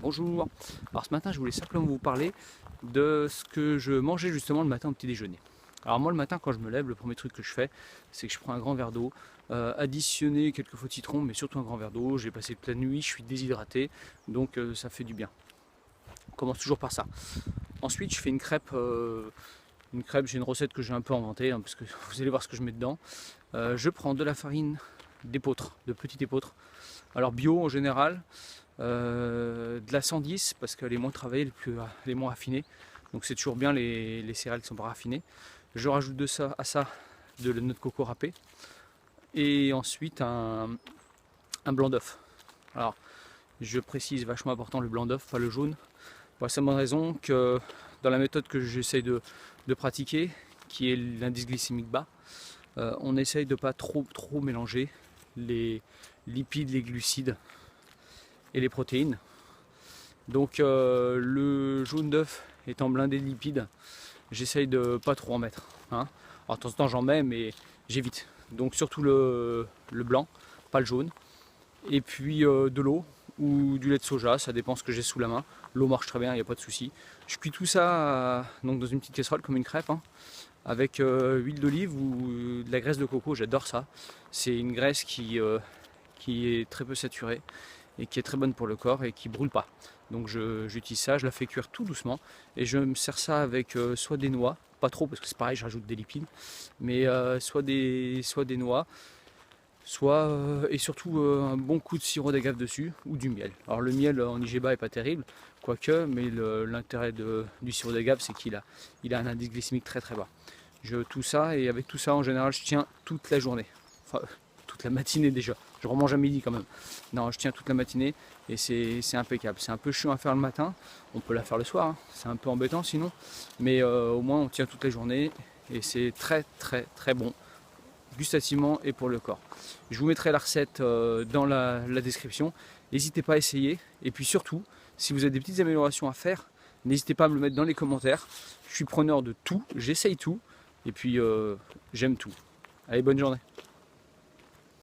Bonjour. Alors ce matin je voulais simplement vous parler de ce que je mangeais justement le matin au petit déjeuner. Alors moi le matin quand je me lève, le premier truc que je fais c'est que je prends un grand verre d'eau, additionner quelques faux citrons mais surtout un grand verre d'eau. J'ai passé toute la nuit, je suis déshydraté donc ça fait du bien. On commence toujours par ça. Ensuite je fais une crêpe, j'ai une recette que j'ai un peu inventée hein, parce que vous allez voir ce que je mets dedans. Je prends de la farine d'épeautre, de petite épeautre, alors bio en général. De la 110 parce qu'elle est moins travaillée, elle est moins raffinée. Donc c'est toujours bien les céréales qui sont pas raffinées. Je rajoute à ça de la noix de coco râpée et ensuite un blanc d'œuf. Alors je précise, vachement important le blanc d'œuf, pas le jaune. Pour la simple raison que dans la méthode que j'essaye de pratiquer, qui est l'indice glycémique bas, on essaye de pas trop mélanger les lipides, les glucides et les protéines. Donc le jaune d'œuf étant blindé de lipides, j'essaye de pas trop en mettre. Hein. Alors de temps en temps j'en mets mais j'évite. Donc surtout le blanc, pas le jaune. Et puis de l'eau ou du lait de soja, ça dépend ce que j'ai sous la main. L'eau marche très bien, il n'y a pas de souci. Je cuis tout ça donc dans une petite casserole comme une crêpe, hein, avec huile d'olive ou de la graisse de coco, j'adore ça. C'est une graisse qui est très peu saturée et qui est très bonne pour le corps et qui brûle pas. Donc j'utilise ça, je la fais cuire tout doucement et je me sers ça avec soit des noix, pas trop parce que c'est pareil, je rajoute des lipides, mais soit des noix, soit et surtout un bon coup de sirop d'agave dessus ou du miel. Alors le miel en IGBA est pas terrible, quoique, mais l'intérêt du sirop d'agave c'est qu'il a un indice glycémique très bas. Tout ça et avec tout ça en général je tiens toute la journée. Enfin, toute la matinée déjà. Je remange à midi quand même. Non, je tiens toute la matinée et c'est impeccable. C'est un peu chiant à faire le matin. On peut la faire le soir. Hein. C'est un peu embêtant sinon. Mais au moins on tient toute la journée et c'est très bon gustativement et pour le corps. Je vous mettrai la recette dans la description. N'hésitez pas à essayer. Et puis surtout, si vous avez des petites améliorations à faire, n'hésitez pas à me le mettre dans les commentaires. Je suis preneur de tout. J'essaye tout. Et puis j'aime tout. Allez, bonne journée.